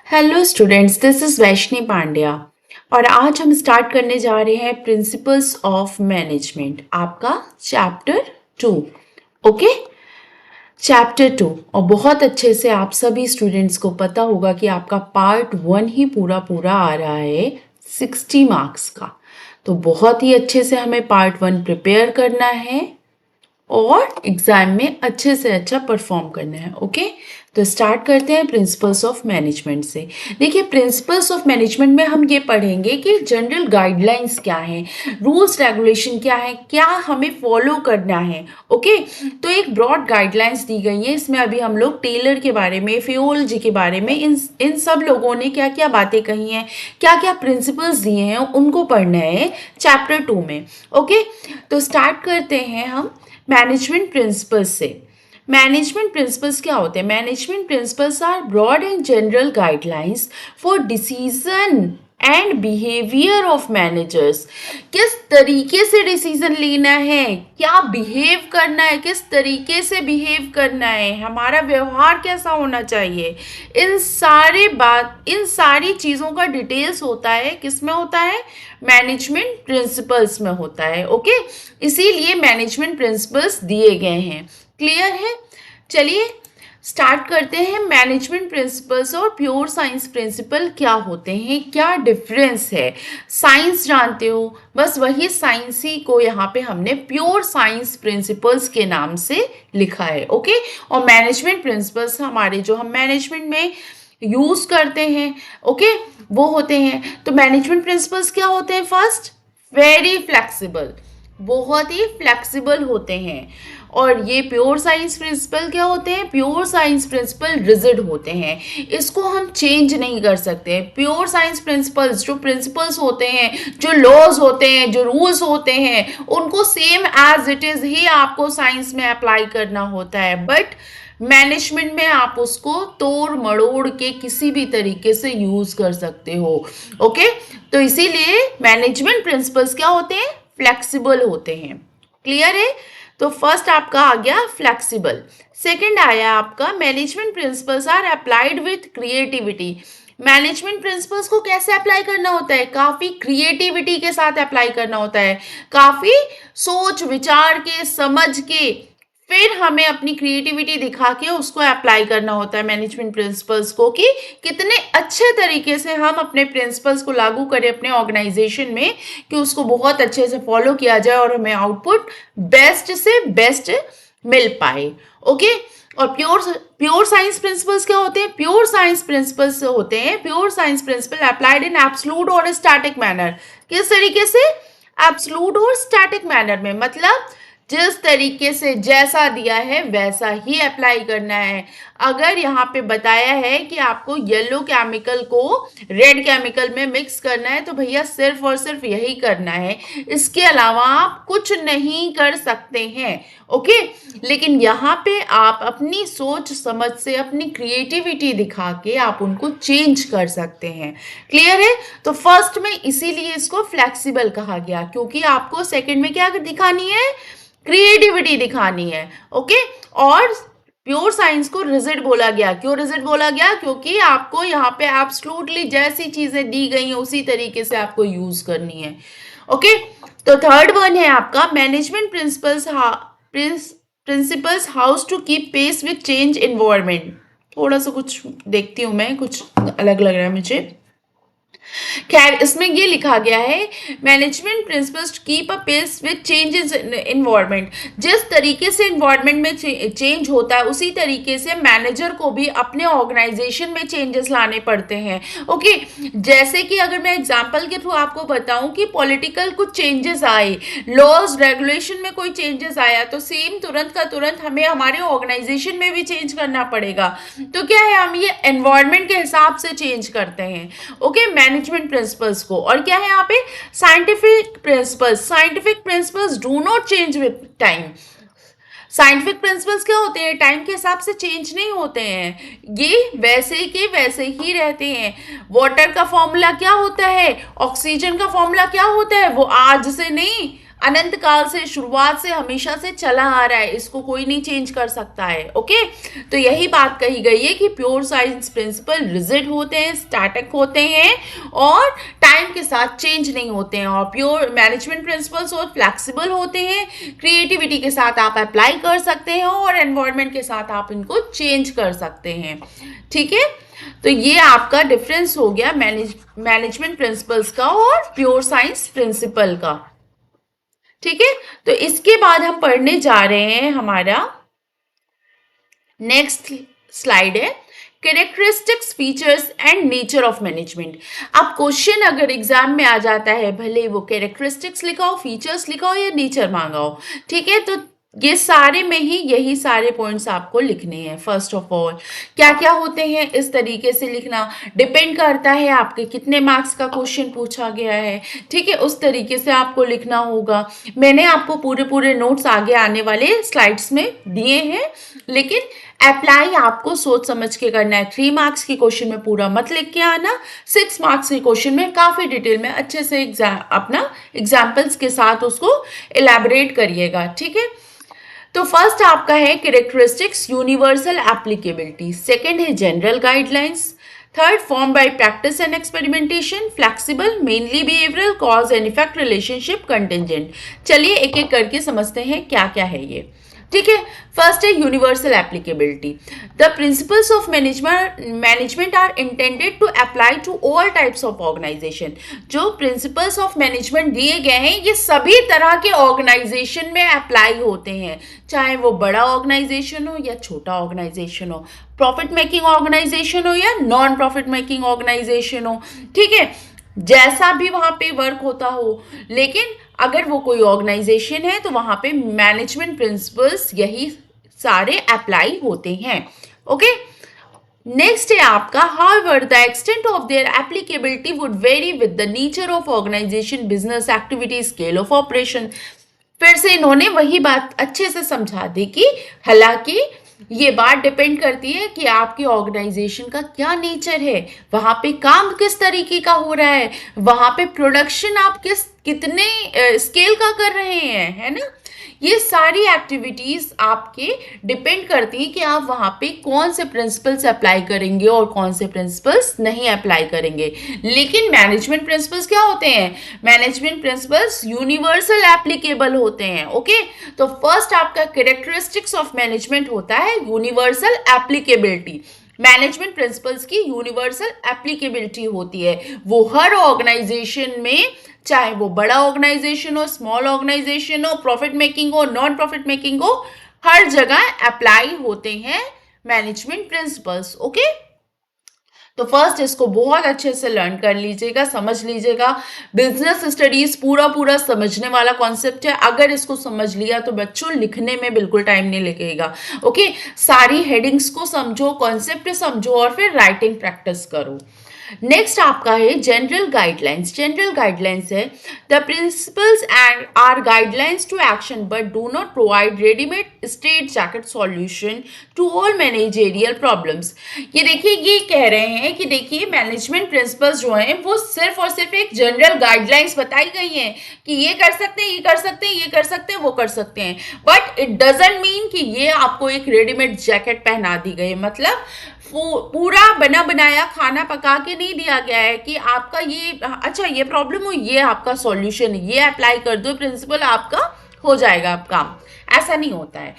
Hello students, this is Vaishni Pandya और आज हम स्टार्ट करने जा रहे हैं प्रिंसिपल्स ऑफ मैनेजमेंट, आपका चैप्टर 2। Okay, chapter 2। और बहुत अच्छे से आप सभी स्टूडेंट्स को पता होगा कि आपका पार्ट 1 ही पूरा पूरा आ रहा है 60 मार्क्स का। तो बहुत ही अच्छे से हमें पार्ट 1 प्रिपेयर करना है और एग्जाम में अच्छे से अच्छा परफॉर्म करना है। ओके, तो स्टार्ट करते हैं प्रिंसिपल्स ऑफ मैनेजमेंट से। देखिए, प्रिंसिपल्स ऑफ मैनेजमेंट में हम ये पढ़ेंगे कि जनरल गाइडलाइंस क्या है, रूल्स रेगुलेशन क्या है, क्या हमें फॉलो करना है। ओके, तो एक ब्रॉड गाइडलाइंस दी गई है। इसमें अभी हम लोग टेलर के बारे में, फियोल जी के बारे में, इन सब लोगों ने क्या क्या बातें कही हैं, क्या क्या प्रिंसिपल्स दिए हैं, उनको पढ़ना है चैप्टर 2 में। ओके, तो स्टार्ट करते हैं हम मैनेजमेंट प्रिंसिपल्स से। मैनेजमेंट प्रिंसिपल्स क्या होते हैं? Management principles are broad and general guidelines for decision and behaviour of managers. किस तरीके से डिसीजन लेना है, क्या बिहेव करना है, किस तरीके से बिहेव करना है, हमारा व्यवहार कैसा होना चाहिए, इन सारी चीज़ों का डिटेल्स होता है, किस में होता है? मैनेजमेंट प्रिंसिपल्स में होता है। ओके, इसीलिए मैनेजमेंट प्रिंसिपल्स दिए गए हैं। क्लियर है? चलिए स्टार्ट करते हैं। मैनेजमेंट प्रिंसिपल्स और प्योर साइंस प्रिंसिपल क्या होते हैं, क्या डिफरेंस है? साइंस जानते हो, बस वही साइंस ही को यहाँ पे हमने प्योर साइंस प्रिंसिपल्स के नाम से लिखा है। ओके, और मैनेजमेंट प्रिंसिपल्स हमारे जो हम मैनेजमेंट में यूज करते हैं, ओके, वो होते हैं। तो मैनेजमेंट प्रिंसिपल्स क्या होते हैं? फर्स्ट, वेरी फ्लेक्सिबल, बहुत ही फ्लेक्सिबल होते हैं। और ये प्योर साइंस प्रिंसिपल क्या होते हैं? प्योर साइंस प्रिंसिपल रिजिड होते हैं, इसको हम चेंज नहीं कर सकते। प्योर साइंस प्रिंसिपल्स, जो प्रिंसिपल्स होते हैं, जो लॉज होते हैं, जो रूल्स होते हैं, उनको सेम एज इट इज ही आपको साइंस में अप्लाई करना होता है। बट मैनेजमेंट में आप उसको तोड़ मड़ोड़ के किसी भी तरीके से यूज कर सकते हो। ओके, तो इसीलिए मैनेजमेंट प्रिंसिपल्स क्या होते हैं? फ्लेक्सिबल होते हैं। क्लियर है? तो फर्स्ट आपका आ गया फ्लेक्सिबल। सेकंड आया आपका management principles are applied with creativity. Management principles को कैसे अप्लाई करना होता है? काफी क्रिएटिविटी के साथ अप्लाई करना होता है, काफी सोच विचार के, समझ के, फिर हमें अपनी क्रिएटिविटी दिखा के उसको अप्लाई करना होता है मैनेजमेंट प्रिंसिपल्स को, कि कितने अच्छे तरीके से हम अपने प्रिंसिपल्स को लागू करें अपने ऑर्गेनाइजेशन में, कि उसको बहुत अच्छे से फॉलो किया जाए और हमें आउटपुट बेस्ट से बेस्ट मिल पाए। ओके, और प्योर साइंस प्रिंसिपल्स क्या होते हैं? प्योर साइंस प्रिंसिपल्स होते हैं, pure science principle applied in absolute और स्टैटिक मैनर। किस तरीके से? एब्सोल्यूट और स्टैटिक मैनर में, मतलब जिस तरीके से जैसा दिया है वैसा ही अप्लाई करना है। अगर यहाँ पे बताया है कि आपको येलो केमिकल को रेड केमिकल में मिक्स करना है, तो भैया सिर्फ और सिर्फ यही करना है, इसके अलावा आप कुछ नहीं कर सकते हैं। ओके, लेकिन यहाँ पे आप अपनी सोच समझ से, अपनी क्रिएटिविटी दिखा के आप उनको चेंज कर सकते हैं। क्लियर है? तो फर्स्ट में इसीलिए इसको फ्लेक्सिबल कहा गया, क्योंकि आपको सेकंड में क्या दिखानी है? क्रिएटिविटी दिखानी है। ओके, और प्योर साइंस को रिजिड बोला गया। क्यों रिजिड बोला गया? क्योंकि आपको यहाँ पे एब्सोल्युटली जैसी चीजें दी गई हैं उसी तरीके से आपको यूज करनी है। ओके, तो थर्ड वन है आपका management principles house to keep pace with change environment. थोड़ा सा कुछ देखती हूँ मैं, कुछ अलग लग रहा है मुझे। खैर, इसमें ये लिखा गया है management principles keep a pace with changes in environment. जिस तरीके से एनवायरनमेंट में चेंज होता है उसी तरीके से मैनेजर को भी अपने ऑर्गेनाइजेशन में चेंजेस लाने पड़ते हैं। ओके, जैसे कि अगर मैं एग्जांपल के थ्रू आपको बताऊं कि पॉलिटिकल कुछ चेंजेस आए, लॉज रेगुलेशन में कोई चेंजेस आया, तो सेम तुरंत का तुरंत हमें हमारे ऑर्गेनाइजेशन में भी चेंज करना पड़ेगा। तो क्या है, हम ये एनवायरनमेंट के हिसाब से चेंज करते हैं। ओके, मैनेजमेंट प्रिंसिपल्स को। और क्या है यहाँ पे? Scientific principles. Scientific principles do not change with time. Scientific principles क्या होते हैं? टाइम के हिसाब से चेंज नहीं होते हैं, ये वैसे के वैसे ही रहते हैं। वाटर का फॉर्मूला क्या होता है? ऑक्सीजन का फॉर्मूला क्या होता है? वो आज से नहीं, अनंत काल से, शुरुआत से, हमेशा से चला आ रहा है, इसको कोई नहीं चेंज कर सकता है। ओके, तो यही बात कही गई है कि प्योर साइंस प्रिंसिपल रिजिड होते हैं, स्टैटिक होते हैं और टाइम के साथ चेंज नहीं होते हैं, और प्योर मैनेजमेंट प्रिंसिपल्स और फ्लेक्सिबल होते हैं, क्रिएटिविटी के साथ आप अप्लाई कर सकते हैं और एनवायरनमेंट के साथ आप इनको चेंज कर सकते हैं। ठीक है, तो ये आपका डिफरेंस हो गया मैनेजमेंट प्रिंसिपल्स का और प्योर साइंस प्रिंसिपल का। ठीक है, तो इसके बाद हम पढ़ने जा रहे हैं, हमारा नेक्स्ट स्लाइड है characteristics, features and nature of management. अब क्वेश्चन अगर एग्जाम में आ जाता है, भले वो कैरेक्टरिस्टिक्स लिखा हो, फीचर्स लिखा हो या नेचर मांगा हो, ठीक है, तो ये सारे में ही यही सारे पॉइंट्स आपको लिखने हैं। फर्स्ट ऑफ ऑल क्या क्या होते हैं, इस तरीके से लिखना, डिपेंड करता है आपके कितने मार्क्स का क्वेश्चन पूछा गया है। ठीक है, उस तरीके से आपको लिखना होगा। मैंने आपको पूरे पूरे नोट्स आगे आने वाले स्लाइड्स में दिए हैं, लेकिन अप्लाई आपको सोच समझ के करना है। 3 मार्क्स की क्वेश्चन में पूरा मत लिख के आना, 6 मार्क्स के क्वेश्चन में काफ़ी डिटेल में अच्छे से अपना एग्जाम्पल्स के साथ उसको एलैबोरेट करिएगा। ठीक है, तो फर्स्ट आपका है कैरेक्टरिस्टिक्स, यूनिवर्सल एप्लीकेबिलिटी। सेकंड है general guidelines. Third form by practice and experimentation. Flexible, mainly behavioural, cause and effect relationship, contingent. चलिए एक एक करके समझते हैं क्या क्या है ये। ठीक है, फर्स्ट है universal applicability. The principles of management are intended to apply to all types of organisation. जो प्रिंसिपल्स ऑफ मैनेजमेंट दिए गए हैं ये सभी तरह के ऑर्गेनाइजेशन में अप्लाई होते हैं, चाहे वो बड़ा ऑर्गेनाइजेशन हो या छोटा ऑर्गेनाइजेशन हो, प्रॉफिट मेकिंग ऑर्गेनाइजेशन हो या नॉन प्रॉफिट मेकिंग ऑर्गेनाइजेशन हो। ठीक है, जैसा भी वहाँ पे वर्क होता हो, लेकिन अगर वो कोई ऑर्गेनाइजेशन है तो वहाँ पे मैनेजमेंट प्रिंसिपल्स यही सारे अप्लाई होते हैं। ओके, नेक्स्ट है आपका however the extent of their applicability would vary with the nature of organisation, business activity, scale of operation. फिर से इन्होंने वही बात अच्छे से समझा दी कि हालांकि ये बात डिपेंड करती है कि आपकी ऑर्गेनाइजेशन का क्या नेचर है, वहाँ पे काम किस तरीके का हो रहा है, वहाँ पे प्रोडक्शन आप कितने स्केल का कर रहे हैं, है ना। ये सारी एक्टिविटीज़ आपके डिपेंड करती हैं कि आप वहाँ पे कौन से प्रिंसिपल्स अप्लाई करेंगे और कौन से प्रिंसिपल्स नहीं अप्लाई करेंगे। लेकिन मैनेजमेंट प्रिंसिपल्स क्या होते हैं, मैनेजमेंट प्रिंसिपल्स यूनिवर्सल एप्लीकेबल होते हैं। ओके, तो फर्स्ट आपका कैरेक्टरिस्टिक्स ऑफ मैनेजमेंट होता है यूनिवर्सल एप्लीकेबिलिटी। मैनेजमेंट प्रिंसिपल्स की यूनिवर्सल एप्लीकेबिलिटी होती है, वो हर ऑर्गेनाइजेशन में, चाहे वो बड़ा ऑर्गेनाइजेशन हो, स्मॉल ऑर्गेनाइजेशन हो, प्रॉफिट मेकिंग हो, नॉन प्रॉफिट मेकिंग हो, हर जगह अप्लाई होते हैं मैनेजमेंट प्रिंसिपल्स। ओके, तो फर्स्ट इसको बहुत अच्छे से लर्न कर लीजिएगा, समझ लीजिएगा। बिजनेस स्टडीज पूरा समझने वाला कॉन्सेप्ट है, अगर इसको समझ लिया तो बच्चों लिखने में बिल्कुल टाइम नहीं लगेगा। ओके, सारी हेडिंग्स को समझो, कॉन्सेप्ट समझो और फिर राइटिंग प्रैक्टिस करो। नेक्स्ट आपका है जनरल गाइडलाइंस। जनरल गाइडलाइंस है the principles and are guidelines to action but do not provide readymade straitjacket solution to all managerial problems. ये देखिए, ये कह रहे हैं कि देखिए मैनेजमेंट प्रिंसिपल्स जो हैं वो सिर्फ और सिर्फ एक जनरल गाइडलाइंस बताई गई हैं कि ये कर सकते हैं, ये कर सकते हैं, ये कर सकते हैं, वो कर सकते हैं, बट इट डजंट मीन कि ये आपको एक रेडीमेड जैकेट पहना दी गई। मतलब पूरा बना बनाया खाना पका के नहीं दिया गया है कि आपका ये अच्छा ये प्रॉब्लम हो, ये आपका सॉल्यूशन, ये अप्लाई कर दो प्रिंसिपल, आपका हो जाएगा काम। ऐसा नहीं होता है।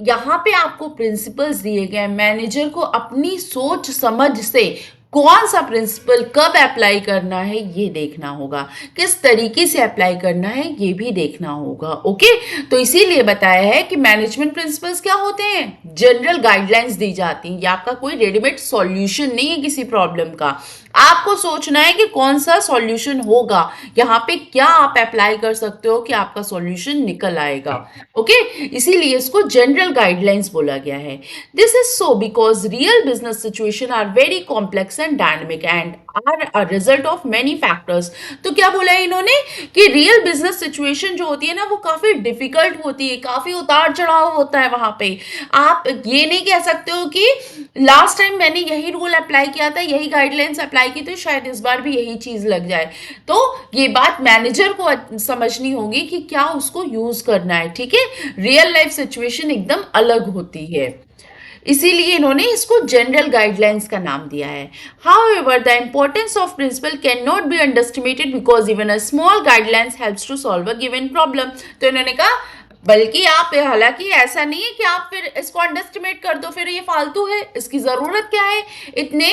यहाँ पे आपको प्रिंसिपल्स दिए गए, मैनेजर को अपनी सोच समझ से कौन सा प्रिंसिपल कब अप्लाई करना है ये देखना होगा, किस तरीके से अप्लाई करना है ये भी देखना होगा। ओके, तो इसीलिए बताया है कि मैनेजमेंट प्रिंसिपल्स क्या होते हैं, जनरल गाइडलाइंस दी जाती हैं। ये आपका कोई रेडीमेड सॉल्यूशन नहीं है किसी प्रॉब्लम का। आपको सोचना है कि कौन सा सॉल्यूशन होगा, यहाँ पे क्या आप अप्लाई कर सकते हो कि आपका सॉल्यूशन निकल आएगा। ओके, इसीलिए इसको जनरल गाइडलाइंस बोला गया है। This is so because real business situation are very complex and dynamic and are a result of many factors. तो क्या बोला है इन्होंने कि रियल बिजनेस सिचुएशन जो होती है ना वो काफी डिफिकल्ट होती है, काफी उतार चढ़ाव होता है वहां पे। आप ये नहीं कह सकते हो कि लास्ट टाइम मैंने यही रूल अप्लाई किया था, यही गाइडलाइंस अप्लाई की तो शायद इस बार भी यही चीज लग जाए। तो ये बात मैनेजर को समझनी होगी कि क्या उसको यूज करना है, ठीक है। रियल लाइफ सिचुएशन एकदम अलग होती है, इसीलिए इन्होंने इसको जनरल गाइडलाइंस का नाम दिया है। However the importance of principle can not be underestimated because even a small guidelines helps to solve a given problem. तो इन्होंने कहा बल्कि आप, हालांकि ऐसा नहीं है कि आप फिर इसको अंडरस्टिमेट कर दो, फिर ये फालतू है, इसकी ज़रूरत क्या है, इतने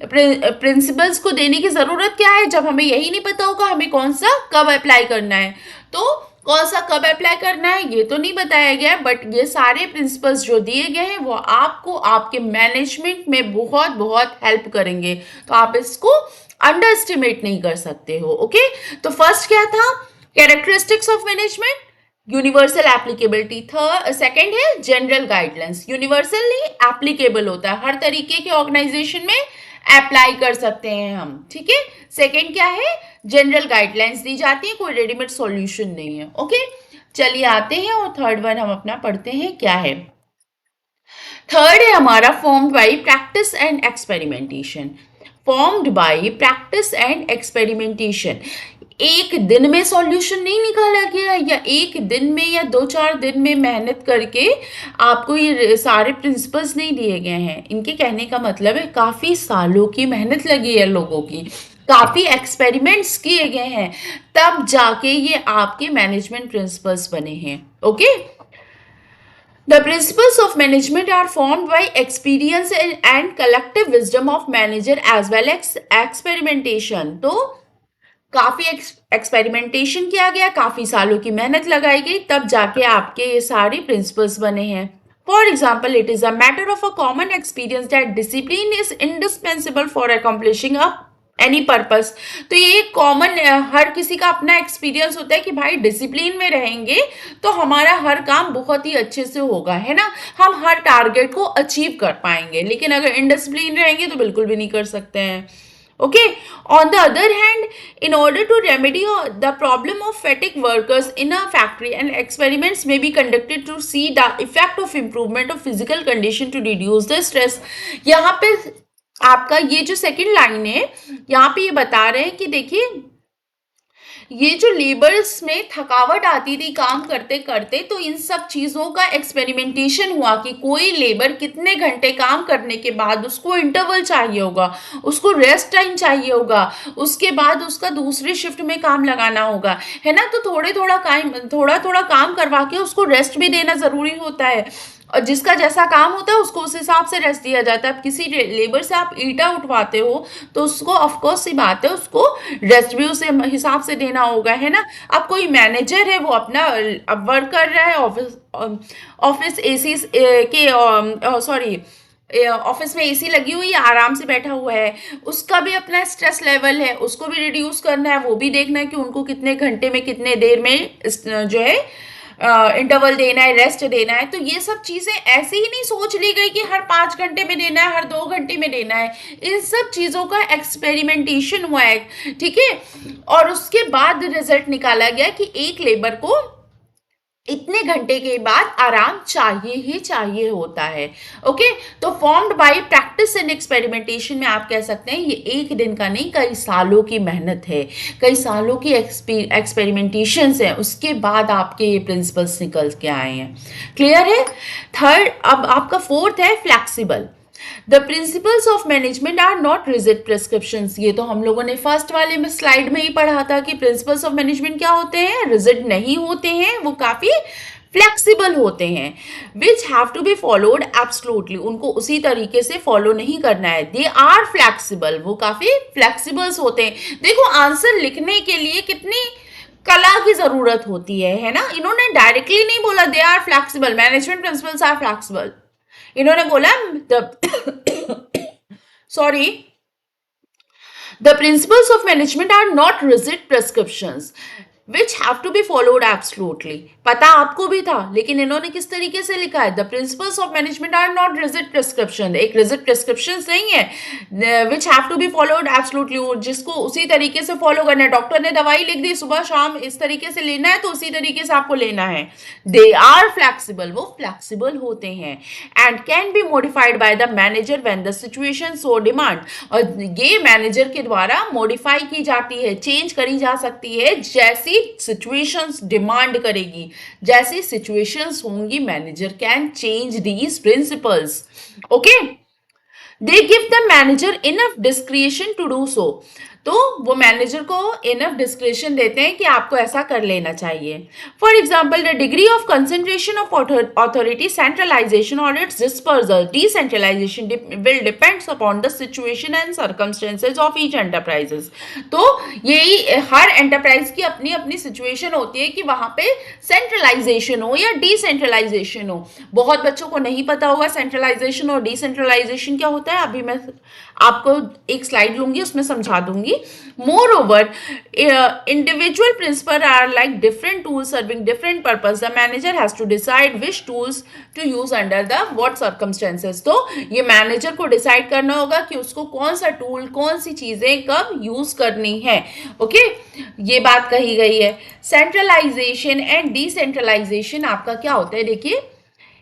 प्रिंसिपल्स को देने की ज़रूरत क्या है जब हमें यही नहीं पता होगा हमें कौन सा कब अप्लाई करना है। तो कौन सा कब अप्लाई करना है ये तो नहीं बताया गया है, बट ये सारे प्रिंसिपल्स जो दिए गए हैं वो आपको आपके मैनेजमेंट में बहुत बहुत हेल्प करेंगे, तो आप इसको अंडर नहीं कर सकते हो। ओके, तो फर्स्ट क्या था, characteristics of management, universal applicability. Third, second है जनरल गाइडलाइंस, यूनिवर्सली एप्लीकेबल होता है, हर तरीके के ऑर्गेनाइजेशन में अप्लाई कर सकते हैं हम, ठीक है। सेकेंड क्या है, जनरल गाइडलाइंस दी जाती है, कोई रेडीमेड सॉल्यूशन नहीं है। ओके, चलिए आते हैं और थर्ड वन हम अपना पढ़ते हैं क्या है। थर्ड है हमारा formed by practice and experimentation. Formed by practice and experimentation, एक दिन में सॉल्यूशन नहीं निकाला गया, या एक दिन में या 2-4 दिन में मेहनत करके आपको ये सारे प्रिंसिपल्स नहीं दिए गए हैं। इनके कहने का मतलब है काफ़ी सालों की मेहनत लगी है लोगों की, काफ़ी एक्सपेरिमेंट्स किए गए हैं, तब जाके ये आपके मैनेजमेंट प्रिंसिपल्स बने हैं। Okay, The principles of management are formed by experience and collective wisdom of manager as well as experimentation. तो काफी एक्सपेरिमेंटेशन किया गया, काफी सालों की मेहनत लगाई गई, तब जाके आपके ये सारे प्रिंसिपल्स बने हैं। For example, it is a matter of a common experience that discipline is indispensable for accomplishing a any purpose. तो ये कॉमन, हर किसी का अपना एक्सपीरियंस होता है कि भाई डिसिप्लिन में रहेंगे तो हमारा हर काम बहुत ही अच्छे से होगा, है ना, हम हर टारगेट को अचीव कर पाएंगे। लेकिन अगर इनडिसिप्लिन रहेंगे तो बिल्कुल भी नहीं कर सकते हैं। Okay, on the other hand, in order to remedy the problem of fatigue workers in a factory, and experiments may be conducted to see the effect of improvement of physical condition to reduce the stress. यहाँ पे आपका ये जो second line है, यहाँ पे ये बता रहे हैं कि देखिए ये जो लेबर्स में थकावट आती थी काम करते करते, तो इन सब चीज़ों का एक्सपेरिमेंटेशन हुआ कि कोई लेबर कितने घंटे काम करने के बाद उसको इंटरवल चाहिए होगा, उसको रेस्ट टाइम चाहिए होगा, उसके बाद उसका दूसरे शिफ्ट में काम लगाना होगा, है ना। तो थोड़ा थोड़ा काम करवा के उसको रेस्ट भी देना ज़रूरी होता है, और जिसका जैसा काम होता है उसको उस हिसाब से रेस्ट दिया जाता है। अब किसी लेबर से आप ईंटा उठवाते हो तो उसको ऑफकोर्स सी बात है उसको रेस्ट भी उसे हिसाब से देना होगा, है ना। अब कोई मैनेजर है वो अपना अब वर्क कर रहा है ऑफिस एसी के सॉरी ऑफिस में एसी लगी हुई है, आराम से बैठा हुआ है, उसका भी अपना स्ट्रेस लेवल है, उसको भी रिड्यूस करना है, वो भी देखना है कि उनको कितने घंटे में कितने देर में जो है इंटरवल देना है, रेस्ट देना है। तो ये सब चीज़ें ऐसे ही नहीं सोच ली गई कि हर 5 घंटे में देना है, हर 2 घंटे में देना है। इन सब चीज़ों का एक्सपेरिमेंटेशन हुआ है, ठीक है, और उसके बाद रिजल्ट निकाला गया कि एक लेबर को इतने घंटे के बाद आराम चाहिए ही चाहिए होता है। ओके, तो formed by practice and experimentation में आप कह सकते हैं ये एक दिन का नहीं, कई सालों की मेहनत है, कई सालों की एक्सपेरिमेंटेशन है, उसके बाद आपके ये प्रिंसिपल्स निकल के आए हैं। क्लियर है। थर्ड, अब आपका फोर्थ है flexible. The principles of management are not rigid prescriptions. ये तो हम लोगों ने फर्स्ट वाले में स्लाइड में ही पढ़ा था कि प्रिंसिपल्स ऑफ मैनेजमेंट क्या होते हैं, रिजिड नहीं होते हैं, वो काफ़ी फ्लेक्सिबल होते हैं। Which have to be followed absolutely, उनको उसी तरीके से फॉलो नहीं करना है। दे आर फ्लेक्सिबल, वो काफ़ी फ्लेक्सिबल्स होते हैं। देखो आंसर लिखने के लिए कितनी कला की जरूरत होती है ना। इन्होंने डायरेक्टली नहीं बोला they are flexible, management principles are flexible, इन्होंने बोला the principles of management are not rigid prescriptions. Which have to be followed absolutely. पता आपको भी था, लेकिन इन्होंने किस तरीके से लिखा है, the principles of management are not rigid prescription, एक रिजिड प्रिस्क्रिप्शन नहीं है, which have to be followed absolutely, जिसको उसी तरीके से फॉलो करना है। डॉक्टर ने दवाई लिख दी सुबह शाम इस तरीके से लेना है तो उसी तरीके से आपको लेना है। दे आर फ्लेक्सिबल, वो फ्लेक्सिबल होते हैं, and can be modified by the manager when the situation so demand, और ये मैनेजर के द्वारा मॉडिफाई की जाती है, चेंज करी जा सकती है जैसी सिचुएशंस डिमांड करेगी, जैसी सिचुएशंस होंगी manager can change these principles. Okay, they give the manager enough discretion to do so, तो वो मैनेजर को इनफ डिस्क्रिशन देते हैं कि आपको ऐसा कर लेना चाहिए। For example, the degree of concentration of authority, centralisation और its dispersal, decentralisation will depends upon the situation and circumstances of each enterprises. तो यही हर एंटरप्राइज की अपनी अपनी सिचुएशन होती है कि वहां पे सेंट्रलाइजेशन हो या डिसेंट्रलाइजेशन हो। बहुत बच्चों को नहीं पता होगा सेंट्रलाइजेशन और डिसेंट्रलाइजेशन क्या होता है, अभी मैं आपको एक स्लाइड लूंगी उसमें समझा दूंगी। Moreover, individual principle are like different tools serving different purpose, the manager has to decide which tools to use under the what circumstances. तो ये मैनेजर को डिसाइड करना होगा कि उसको कौन सा टूल, कौन सी चीजें कब यूज करनी है। ओके, ये बात कही गई है। सेंट्रलाइजेशन एंड डिसेंट्रलाइजेशन आपका क्या होता है, देखिए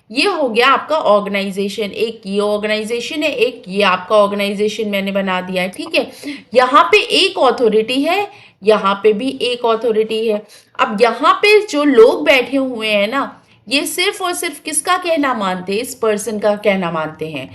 ये हो गया आपका ऑर्गेनाइजेशन, एक ये ऑर्गेनाइजेशन है, एक ये आपका ऑर्गेनाइजेशन मैंने बना दिया है, ठीक है। यहाँ पे एक अथॉरिटी है, यहाँ पे भी एक अथॉरिटी है। अब यहाँ पे जो लोग बैठे हुए हैं ना, ये सिर्फ और सिर्फ किसका कहना मानते हैं, इस पर्सन का कहना मानते हैं।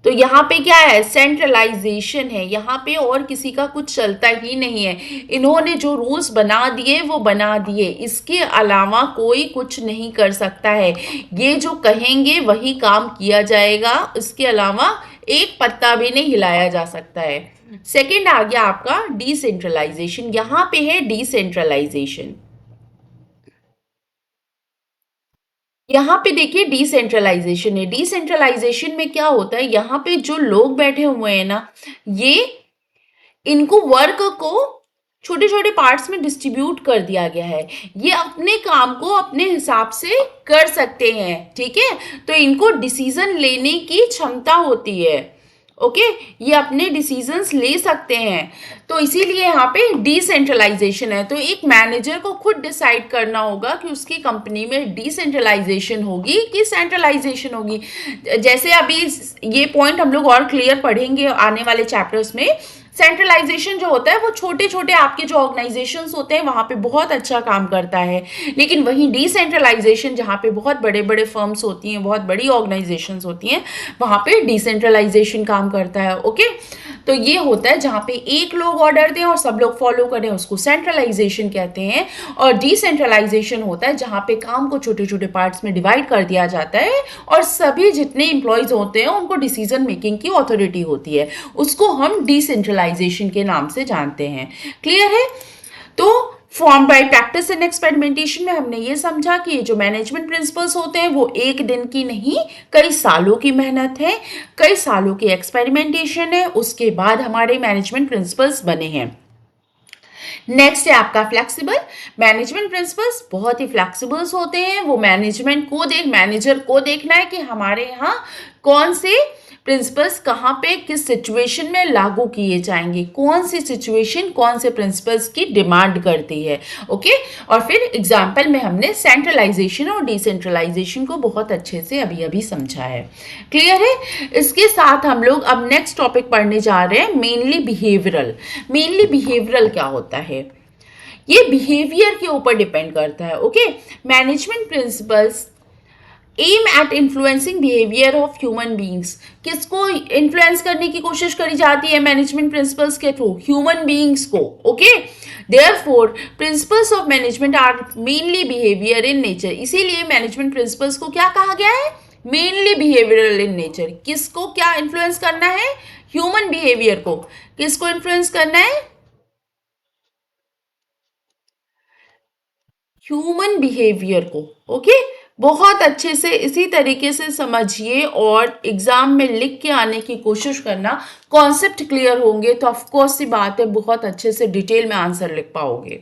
तो यहाँ पे क्या है, सेंट्रलाइजेशन है, यहाँ पे और किसी का कुछ चलता ही नहीं है। इन्होंने जो रूल्स बना दिए वो बना दिए, इसके अलावा कोई कुछ नहीं कर सकता है। ये जो कहेंगे वही काम किया जाएगा, इसके अलावा एक पत्ता भी नहीं हिलाया जा सकता है। सेकंड आ गया आपका डिसेंट्रलाइजेशन, यहाँ पे है डिसेंट्रलाइजेशन। यहाँ पे देखिए डिसेंट्रलाइजेशन है, डिसेंट्रलाइजेशन में क्या होता है, यहाँ पे जो लोग बैठे हुए हैं ना, ये इनको वर्क को छोटे छोटे पार्ट्स में डिस्ट्रीब्यूट कर दिया गया है। ये अपने काम को अपने हिसाब से कर सकते हैं, ठीक है। तो इनको डिसीजन लेने की क्षमता होती है। ओके, ये अपने डिसीजंस ले सकते हैं, तो इसीलिए यहाँ पे डिसेंट्रलाइजेशन है। तो एक मैनेजर को खुद डिसाइड करना होगा कि उसकी कंपनी में डिसेंट्रलाइजेशन होगी कि सेंट्रलाइजेशन होगी। जैसे अभी ये पॉइंट हम लोग और क्लियर पढ़ेंगे आने वाले चैप्टर्स में। सेंट्रलाइजेशन जो होता है वो छोटे छोटे आपके जो ऑर्गेनाइजेशंस होते हैं वहाँ पे बहुत अच्छा काम करता है, लेकिन वहीं डिसेंट्रलाइजेशन जहाँ पे बहुत बड़े बड़े फर्म्स होती हैं, बहुत बड़ी ऑर्गेनाइजेशंस होती हैं, वहाँ पे डिसेंट्रलाइजेशन काम करता है। ओके, तो ये होता है जहाँ पे एक लोग ऑर्डर दें और सब लोग फॉलो करें, उसको सेंट्रलाइजेशन कहते हैं। और डिसेंट्रलाइजेशन होता है जहाँ पे काम को छोटे छोटे पार्ट्स में डिवाइड कर दिया जाता है और सभी जितने एम्प्लॉयज होते हैं उनको डिसीजन मेकिंग की अथॉरिटी होती है, उसको हम डिसेंट्रलाइजेशन के नाम से जानते हैं। क्लियर है? तो form by practice and experimentation में हमने ये समझा कि ये जो मैनेजमेंट प्रिंसिपल्स होते हैं वो एक दिन की नहीं, कई सालों की मेहनत है, कई सालों की एक्सपेरिमेंटेशन है, उसके बाद हमारे मैनेजमेंट प्रिंसिपल्स बने हैं। नेक्स्ट है आपका फ्लेक्सिबल। मैनेजमेंट प्रिंसिपल्स बहुत ही फ्लेक्सिबल्स होते हैं। वो मैनेजर को देखना है कि हमारे यहाँ कौन से प्रिंसिपल्स कहाँ पे किस सिचुएशन में लागू किए जाएंगे, कौन सी सिचुएशन कौन से प्रिंसिपल्स की डिमांड करती है। ओके, और फिर एग्जाम्पल में हमने सेंट्रलाइजेशन और डिसेंट्रलाइजेशन को बहुत अच्छे से अभी अभी समझा है। क्लियर है? इसके साथ हम लोग अब नेक्स्ट टॉपिक पढ़ने जा रहे हैं, मेनली बिहेवियरल। मेनली बिहेवियरल क्या होता है, ये बिहेवियर के ऊपर डिपेंड करता है। Okay, management principles aim at influencing behaviour of human beings. किसको इन्फ्लुएंस करने की कोशिश करी जाती है मैनेजमेंट प्रिंसिपल्स के थ्रू? ह्यूमन बींग्स को। Okay, therefore principles of management are mainly behaviour in nature. इसीलिए मैनेजमेंट प्रिंसिपल्स को क्या कहा गया है? Mainly behavioural in nature. किसको क्या इन्फ्लुएंस करना है? ह्यूमन बिहेवियर को। किसको इन्फ्लुएंस करना है? ह्यूमन बिहेवियर को। ओके, बहुत अच्छे से इसी तरीके से समझिए और एग्जाम में लिख के आने की कोशिश करना। कॉन्सेप्ट क्लियर होंगे तो ऑफकोर्स सी बात है बहुत अच्छे से डिटेल में आंसर लिख पाओगे।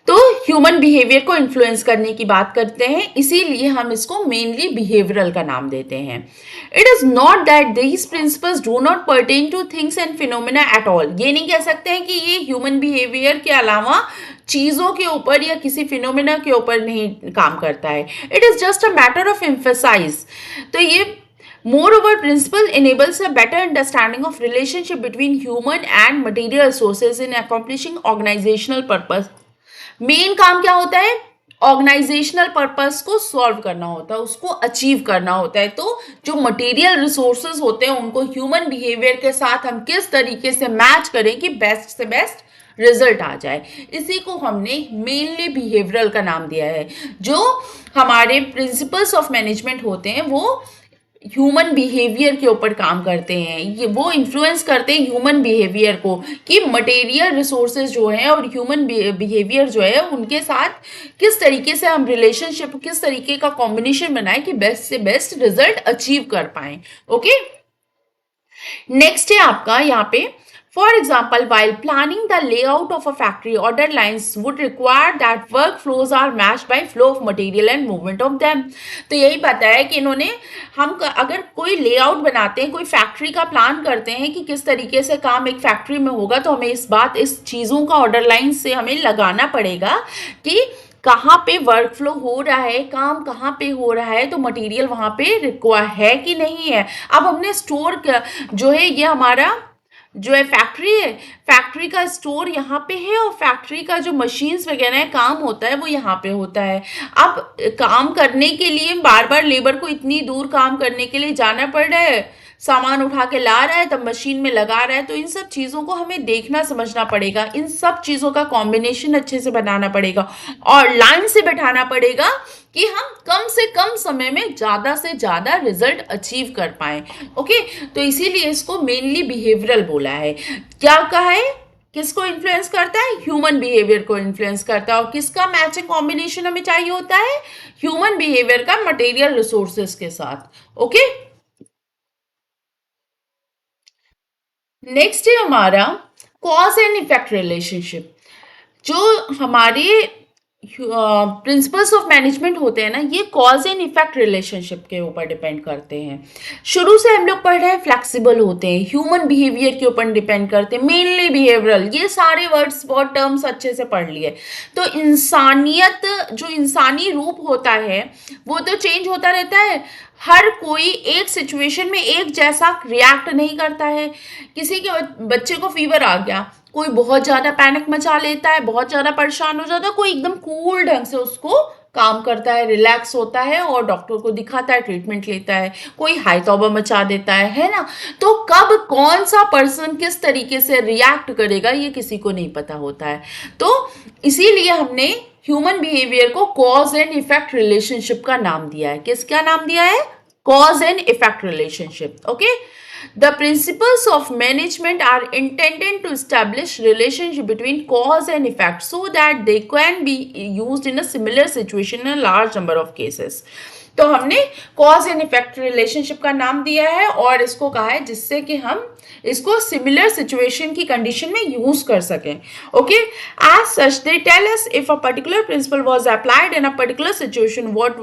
तो ह्यूमन बिहेवियर को इन्फ्लुएंस करने की बात करते हैं, इसीलिए हम इसको मेनली बिहेवियरल का नाम देते हैं। It is not that these principles do not pertain two things and phenomena at all. ये नहीं कह सकते हैं कि ये ह्यूमन बिहेवियर के अलावा चीजों के ऊपर या किसी फिनोमेना के ऊपर नहीं काम करता है। It is just a matter of emphasise. तो ये moreover principle enables a better understanding of relationship between human and material sources in accomplishing organizational purpose। Main काम क्या होता है? ऑर्गेनाइजेशनल पर्पस को सॉल्व करना होता है, उसको अचीव करना होता है। तो जो मटेरियल रिसोर्सेज होते हैं उनको ह्यूमन बिहेवियर के साथ हम किस तरीके से मैच करें कि बेस्ट से बेस्ट रिजल्ट आ जाए, इसी को हमने मेनली बिहेवियरल का नाम दिया है। जो हमारे प्रिंसिपल्स ऑफ मैनेजमेंट होते हैं वो ह्यूमन बिहेवियर के ऊपर काम करते हैं, ये वो इन्फ्लुएंस करते हैं ह्यूमन बिहेवियर को कि मटेरियल रिसोर्सेज जो है और ह्यूमन बिहेवियर जो है उनके साथ किस तरीके से हम रिलेशनशिप, किस तरीके का कॉम्बिनेशन बनाएं कि बेस्ट से बेस्ट रिजल्ट अचीव कर पाएं। ओके, नेक्स्ट है आपका यहाँ पे, for example, while planning the layout of a factory, order lines would require that work flows are matched by flow of material and movement of them। तो यही बताया कि इन्होंने, हम अगर कोई लेआउट बनाते हैं, कोई फैक्ट्री का प्लान करते हैं कि किस तरीके से काम एक फैक्ट्री में होगा, तो हमें इस चीज़ों का ऑर्डर लाइन से हमें लगाना पड़ेगा कि कहाँ पे वर्क फ्लो हो रहा है, काम कहाँ पे हो रहा है, तो मटेरियल वहाँ पे रिक्वायर है कि नहीं है। अब हमने स्टोर जो है, ये हमारा जो है फैक्ट्री है, फैक्ट्री का स्टोर यहाँ पे है और फैक्ट्री का जो मशीन्स वगैरह काम होता है वो यहाँ पे होता है। अब काम करने के लिए बार बार लेबर को इतनी दूर काम करने के लिए जाना पड़ रहा है, सामान उठा के ला रहा है तब मशीन में लगा रहा है, तो इन सब चीज़ों को हमें देखना समझना पड़ेगा, इन सब चीज़ों का कॉम्बिनेशन अच्छे से बनाना पड़ेगा और लाइन से बैठाना पड़ेगा कि हम कम से कम समय में ज़्यादा से ज़्यादा रिजल्ट अचीव कर पाएँ। ओके, तो इसीलिए इसको मेनली बिहेवियरल बोला है। क्या कहा है? किसको इन्फ्लुएंस करता है? ह्यूमन बिहेवियर को इन्फ्लुएंस करता है। और किसका मैचिंग कॉम्बिनेशन हमें चाहिए होता है? ह्यूमन बिहेवियर का मटेरियल रिसोर्सेज के साथ। ओके, नेक्स्ट है हमारा कॉज एंड इफेक्ट रिलेशनशिप। जो हमारे प्रिंसिपल्स ऑफ मैनेजमेंट होते हैं ना, ये कॉज एंड इफेक्ट रिलेशनशिप के ऊपर डिपेंड करते हैं। शुरू से हम लोग पढ़ रहे हैं फ्लेक्सिबल होते हैं, ह्यूमन बिहेवियर के ऊपर डिपेंड करते हैं, मेनली बिहेवियरल, ये सारे वर्ड्स बहुत टर्म्स अच्छे से पढ़ लिए। तो इंसानियत, जो इंसानी रूप होता है वो तो चेंज होता रहता है, हर कोई एक सिचुएशन में एक जैसा रिएक्ट नहीं करता है। किसी के बच्चे को फीवर आ गया, कोई बहुत ज़्यादा पैनिक मचा लेता है, बहुत ज़्यादा परेशान हो जाता है, कोई एकदम कूल ढंग से उसको काम करता है, रिलैक्स होता है और डॉक्टर को दिखाता है, ट्रीटमेंट लेता है, कोई हाई तौबा मचा देता है ना। तो कब कौन सा पर्सन किस तरीके से रिएक्ट करेगा ये किसी को नहीं पता होता है। तो इसीलिए हमने ह्यूमन बिहेवियर को कॉज एंड इफेक्ट रिलेशनशिप का नाम दिया है। किसका नाम दिया है? Cause and effect relationship. Okay, the principles of management are intended to establish relationship between cause and effect so that they can be used in a similar situation in a large number of cases। तो हमने cause and effect relationship का नाम दिया है और इसको कहा है जिससे कि हम इसको सिमिलर सिचुएशन की कंडीशन में यूज कर सकें। Okay, as such they tell us if a particular principle was applied in a particular situation what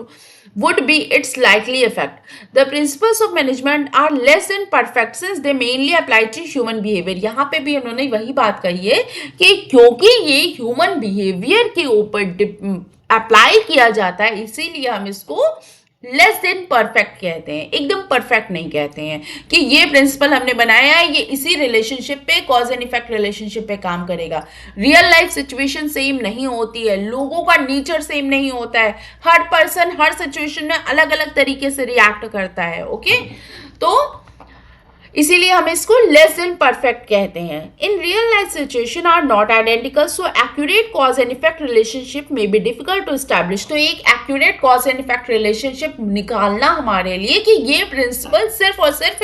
would be its likely effect। The principles of management are less than perfect since they mainly apply to human behavior। यहाँ पे भी उन्होंने वही बात कही है कि क्योंकि ये ह्यूमन बिहेवियर के ऊपर अप्लाई किया जाता है, इसीलिए हम इसको लेस देन परफेक्ट कहते हैं, एकदम परफेक्ट नहीं कहते हैं कि ये प्रिंसिपल हमने बनाया है ये इसी रिलेशनशिप पे, कॉज एंड इफेक्ट रिलेशनशिप पे काम करेगा। रियल लाइफ सिचुएशन सेम नहीं होती है, लोगों का नेचर सेम नहीं होता है, हर पर्सन हर सिचुएशन में अलग अलग तरीके से रिएक्ट करता है। ओके, तो इसीलिए हम इसको लेस देन परफेक्ट कहते हैं। In real life situation are not identical so accurate cause and effect relationship में बी डिफिकल्ट टू एस्टैब्लिश। तो एक accurate cause and effect relationship निकालना हमारे लिए कि ये प्रिंसिपल सिर्फ और सिर्फ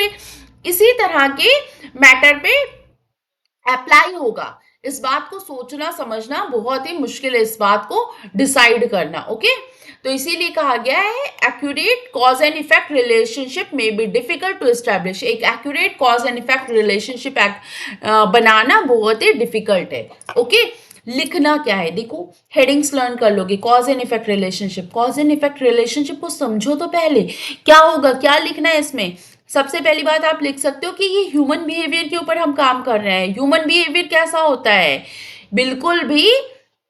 इसी तरह के मैटर पे अप्लाई होगा, इस बात को सोचना समझना बहुत ही मुश्किल है, इस बात को डिसाइड करना। ओके, तो इसीलिए कहा गया है accurate cause and effect relationship में बी डिफिकल्ट टू एस्टैब्लिश। एक accurate cause and effect relationship बनाना बहुत ही डिफिकल्ट है। ओके, लिखना क्या है, देखो हेडिंग्स लर्न कर लोगे, cause and effect relationship, cause and effect relationship को समझो तो पहले क्या होगा, क्या लिखना है इसमें। सबसे पहली बात आप लिख सकते हो कि ये ह्यूमन बिहेवियर के ऊपर हम काम कर रहे हैं। ह्यूमन बिहेवियर कैसा होता है, बिल्कुल भी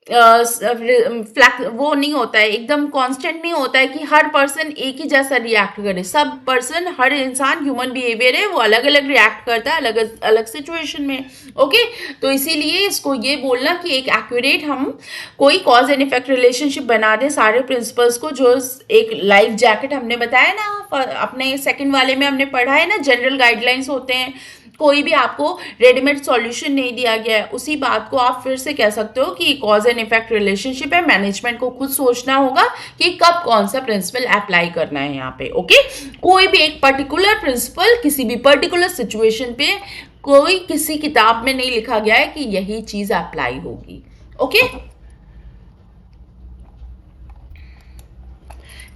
फ्लैक वो नहीं होता है, एकदम कांस्टेंट नहीं होता है कि हर पर्सन एक ही जैसा रिएक्ट करे। सब पर्सन, हर इंसान, ह्यूमन बिहेवियर है, वो अलग अलग रिएक्ट करता है अलग अलग सिचुएशन में। ओके, तो इसीलिए इसको ये बोलना कि एक एक्यूरेट हम कोई कॉज एंड इफेक्ट रिलेशनशिप बना दें सारे प्रिंसिपल्स को, जो एक लाइफ जैकेट हमने बताया ना अपने सेकंड वाले में हमने पढ़ा है ना, जनरल गाइडलाइंस होते हैं, कोई भी आपको रेडीमेड सॉल्यूशन नहीं दिया गया है। उसी बात को आप फिर से कह सकते हो कि कॉज एंड इफेक्ट रिलेशनशिप है। मैनेजमेंट को खुद सोचना होगा कि कब कौन सा प्रिंसिपल अप्लाई करना है यहाँ पे। ओके, कोई भी एक पर्टिकुलर प्रिंसिपल किसी भी पर्टिकुलर सिचुएशन पे कोई किसी किताब में नहीं लिखा गया है कि यही चीज अप्लाई होगी। ओके,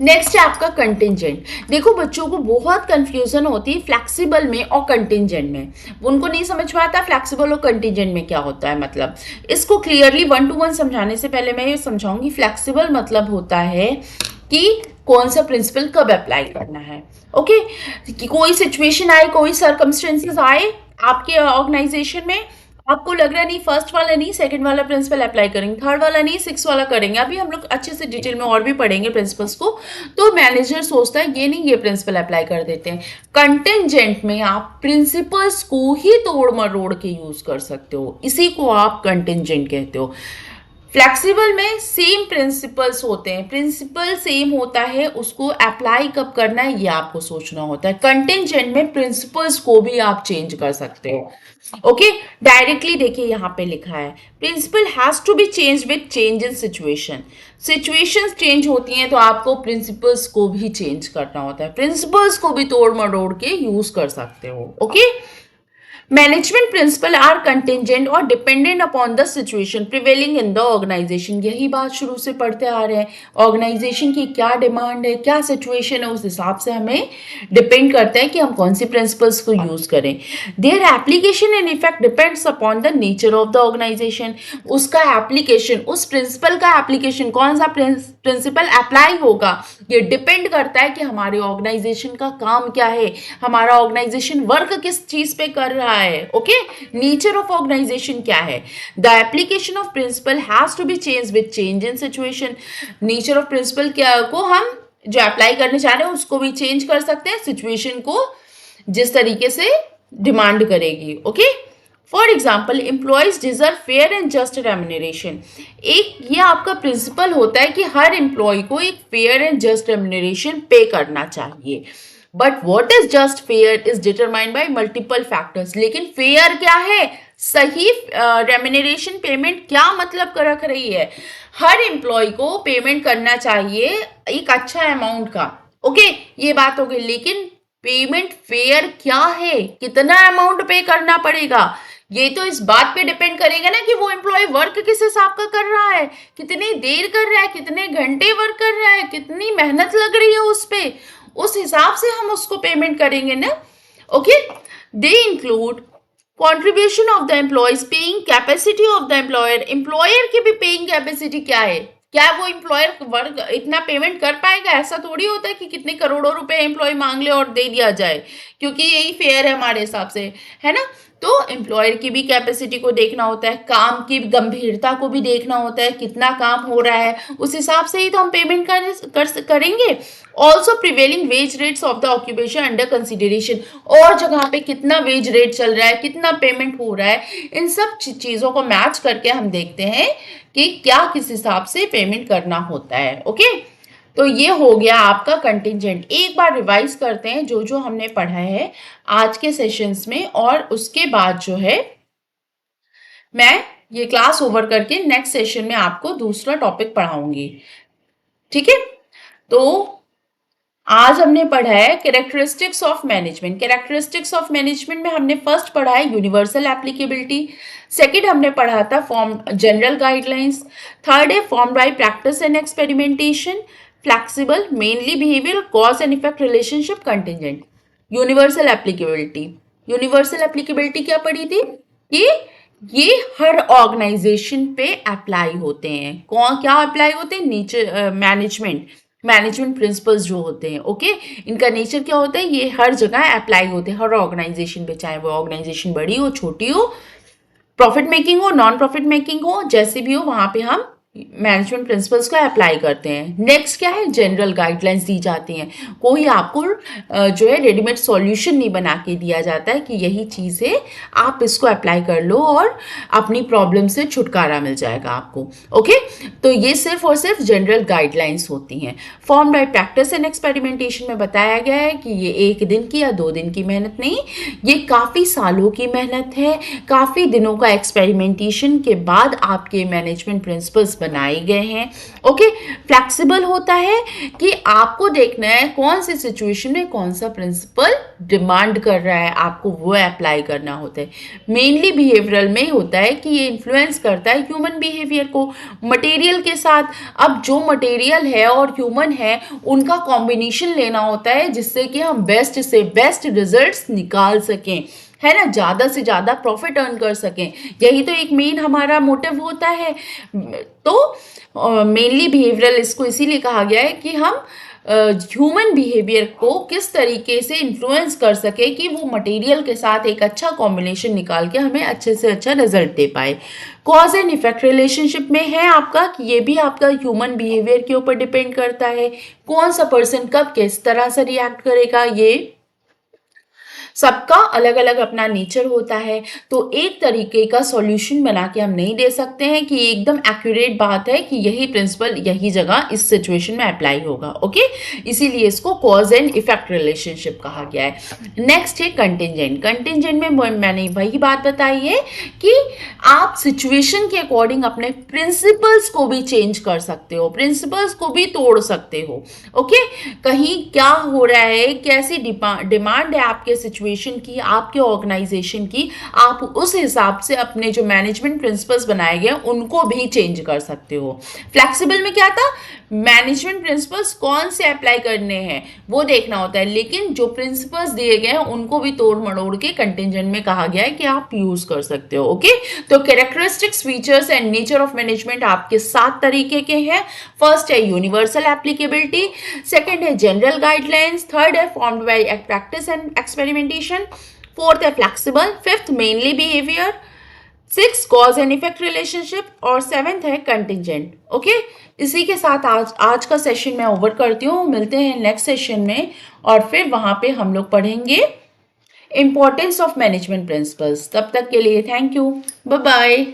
नेक्स्ट है आपका कंटिंजेंट। देखो बच्चों को बहुत कंफ्यूजन होती है फ्लेक्सिबल में और कंटिंजेंट में, उनको नहीं समझ में आता फ्लेक्सिबल और कंटिंजेंट में क्या होता है। मतलब इसको क्लियरली 1 to 1 समझाने से पहले मैं ये समझाऊंगी। फ्लेक्सिबल मतलब होता है कि कौन सा प्रिंसिपल कब अप्लाई करना है। ओके, कि कोई सिचुएशन आए, कोई सर्कमस्टेंसेस आए आपके ऑर्गेनाइजेशन में, आपको लग रहा है नहीं फर्स्ट वाला नहीं सेकंड वाला प्रिंसिपल अप्लाई करेंगे, थर्ड वाला नहीं सिक्स वाला करेंगे, अभी हम लोग अच्छे से डिटेल में और भी पढ़ेंगे प्रिंसिपल्स को, तो मैनेजर सोचता है ये नहीं ये प्रिंसिपल अप्लाई कर देते हैं। कंटिंजेंट में आप प्रिंसिपल्स को ही तोड़ मरोड़ के यूज कर सकते हो, इसी को आप कंटिंजेंट कहते हो। फ्लेक्सिबल में सेम प्रिंसिपल्स होते हैं, प्रिंसिपल सेम होता है, उसको अप्लाई कब करना है ये आपको सोचना होता है। कंटिंजेंट में प्रिंसिपल्स को भी आप चेंज कर सकते हो। ओके, डायरेक्टली देखिए यहाँ पे लिखा है principle has to be change with change in situation. Situations change होती हैं तो आपको प्रिंसिपल्स को भी चेंज करना होता है, प्रिंसिपल्स को भी तोड़ मरोड़ के यूज कर सकते हो। Okay, management principle are contingent और dependent upon the situation prevailing in the organisation. यही बात शुरू से पढ़ते आ रहे हैं, ऑर्गेनाइजेशन की क्या डिमांड है, क्या सिचुएशन है, उस हिसाब से हमें डिपेंड करता है कि हम कौन सी प्रिंसिपल्स को यूज करें। Their application in effect depends upon the nature of the organization. उसका एप्लीकेशन, उस प्रिंसिपल का एप्लीकेशन, कौन सा प्रिंसिपल अप्लाई होगा, ये डिपेंड करता है कि हमारे ऑर्गेनाइजेशन का काम क्या है, हमारा ऑर्गेनाइजेशन वर्क किस चीज पे कर रहा है। ओके, नेचर ऑफ ऑर्गेनाइजेशन क्या है। The application of principle has to be change with change in situation. Nature of principle क्या को हम जो अप्लाई करने चाह रहे हैं उसको भी चेंज कर सकते हैं, सिचुएशन को जिस तरीके से डिमांड करेगी। Okay, for example employees deserve fair and just remuneration. एक ये आपका प्रिंसिपल होता है कि हर एम्प्लॉय को एक फेयर एंड जस्ट रेम्यूनरेशन पे करना चाहिए, but what is just fair is determined by multiple factors. लेकिन फेयर क्या है, सही रेम्यूनरेशन पेमेंट क्या मतलब कर रख रही है, हर एम्प्लॉय को पेमेंट करना चाहिए एक अच्छा अमाउंट का। ओके, ये बात हो गई, लेकिन पेमेंट फेयर क्या है, कितना अमाउंट पे करना पड़ेगा, ये तो इस बात पे डिपेंड करेगा ना कि वो एम्प्लॉय वर्क किस हिसाब का कर रहा है, कितनी देर कर रहा है, कितने घंटे वर्क कर रहा है, कितनी मेहनत लग रही है उस पे, उस हिसाब से हम उसको पेमेंट करेंगे ना। Okay, they include contribution of the employees, paying capacity of the employer. Employer की भी पेइंग कैपेसिटी क्या है, क्या वो एम्प्लॉयर वर्क इतना पेमेंट कर पाएगा, ऐसा थोड़ी होता है कि कितने करोड़ों रुपए एम्प्लॉय मांग ले और दे दिया जाए, क्योंकि यही फेयर है हमारे हिसाब से, है ना। तो एम्प्लॉयर की भी कैपेसिटी को देखना होता है, काम की गंभीरता को भी देखना होता है, कितना काम हो रहा है उस हिसाब से ही तो हम पेमेंट करेंगे। Also prevailing wage rates of the occupation under consideration, और जगह पे कितना वेज रेट चल रहा है, कितना पेमेंट हो रहा है, इन सब चीज़ों को मैच करके हम देखते हैं कि क्या किस हिसाब से पेमेंट करना होता है। ओके, तो ये हो गया आपका कंटिंजेंट। एक बार रिवाइज करते हैं जो जो हमने पढ़ा है आज के सेशंस में, और उसके बाद जो है मैं ये क्लास ओवर करके नेक्स्ट सेशन में आपको दूसरा टॉपिक पढ़ाऊंगी। ठीक है, तो आज हमने पढ़ा है characteristics of management. Characteristics of management में हमने फर्स्ट पढ़ा है यूनिवर्सल एप्लीकेबिलिटी, सेकंड हमने पढ़ा था फॉर्म जनरल गाइडलाइंस, थर्ड है form by practice and experimentation, flexible mainly behaviour, cause and effect relationship, contingent. Universal applicability, universal applicability क्या पढ़ी थी कि ये हर ऑर्गेनाइजेशन पे अप्लाई होते हैं। कौन क्या अप्लाई होते हैं? नेचर मैनेजमेंट प्रिंसिपल्स जो होते हैं, ओके। इनका नेचर क्या होता है? ये हर जगह अप्लाई होते हैं, हर ऑर्गेनाइजेशन पे, चाहे वो ऑर्गेनाइजेशन बड़ी हो छोटी हो, प्रॉफिट मेकिंग हो नॉन प्रॉफिट मेकिंग हो, जैसे भी हो, वहां पे हम मैनेजमेंट प्रिंसिपल्स को अप्लाई करते हैं। नेक्स्ट क्या है? जनरल गाइडलाइंस दी जाती हैं। कोई आपको जो है रेडीमेड सॉल्यूशन नहीं बना के दिया जाता है कि यही चीज़ है, आप इसको अप्लाई कर लो और अपनी प्रॉब्लम से छुटकारा मिल जाएगा आपको, ओके। तो ये सिर्फ और सिर्फ जनरल गाइडलाइंस होती हैं। Form by practice and experimentation में बताया गया है कि ये एक दिन की या 2 दिन की मेहनत नहीं, ये काफ़ी सालों की मेहनत है। काफ़ी दिनों का एक्सपेरिमेंटेशन के बाद आपके मैनेजमेंट प्रिंसिपल्स बनाए गए हैं, ओके। फ्लेक्सिबल होता है कि आपको देखना है कौन सी सिचुएशन में कौन सा प्रिंसिपल डिमांड कर रहा है, आपको वो अप्लाई करना होता है। मेनली बिहेवियरल में होता है कि ये इन्फ्लुएंस करता है ह्यूमन बिहेवियर को मटेरियल के साथ। अब जो मटेरियल है और ह्यूमन है, उनका कॉम्बिनेशन लेना होता है जिससे कि हम बेस्ट से बेस्ट रिजल्ट्स निकाल सकें, है ना, ज़्यादा से ज़्यादा प्रॉफिट अर्न कर सकें। यही तो एक मेन हमारा मोटिव होता है। तो मेनली बिहेवियरल इसको इसीलिए कहा गया है कि हम ह्यूमन बिहेवियर को किस तरीके से इन्फ्लुएंस कर सके कि वो मटेरियल के साथ एक अच्छा कॉम्बिनेशन निकाल के हमें अच्छे से अच्छा रिजल्ट दे पाए। कॉज एंड इफेक्ट रिलेशनशिप में है आपका कि ये भी आपका ह्यूमन बिहेवियर के ऊपर डिपेंड करता है। कौन सा पर्सन कब किस तरह से रिएक्ट करेगा, ये सबका अलग अलग अपना नेचर होता है। तो एक तरीके का सॉल्यूशन बना के हम नहीं दे सकते हैं कि एकदम एक्यूरेट बात है कि यही प्रिंसिपल यही जगह इस सिचुएशन में अप्लाई होगा, ओके। इसीलिए इसको कॉज एंड इफेक्ट रिलेशनशिप कहा गया है। नेक्स्ट है कंटिंजेंट। कंटिंजेंट में मैंने वही बात बताई है कि आप सिचुएशन के अकॉर्डिंग अपने प्रिंसिपल्स को भी चेंज कर सकते हो, प्रिंसिपल्स को भी तोड़ सकते हो, ओके। कहीं क्या हो रहा है, कैसी डिमांड है आपके सिचुएशन की, आपके ऑर्गेनाइजेशन की, आप उस हिसाब से अपने जो मैनेजमेंट प्रिंसिपल्स बनाए गए उनको भी चेंज कर सकते हो। फ्लेक्सिबल में क्या था? मैनेजमेंट प्रिंसिपल्स कौन से अप्लाई करने हैं वो देखना होता है, लेकिन जो प्रिंसिपल्स दिए गए हैं उनको भी तोड़ मड़ोड़ के कंटिंजेंट में कहा गया है कि आप यूज कर सकते हो, ओके। तो characteristics, features and nature of management आपके 7 तरीके के हैं। फर्स्ट है यूनिवर्सल एप्लीकेबिलिटी, सेकंड है जनरल गाइडलाइंस, थर्ड है formed by practice and experimentation, fourth है flexible, fifth mainly behaviour, 6 cause and effect relationship और 7th है कंटिंजेंट, ओके। इसी के साथ आज का सेशन मैं ओवर करती हूँ। मिलते हैं नेक्स्ट सेशन में और फिर वहाँ पे हम लोग पढ़ेंगे इम्पोर्टेंस ऑफ मैनेजमेंट प्रिंसिपल्स। तब तक के लिए थैंक यू, बाय बाय।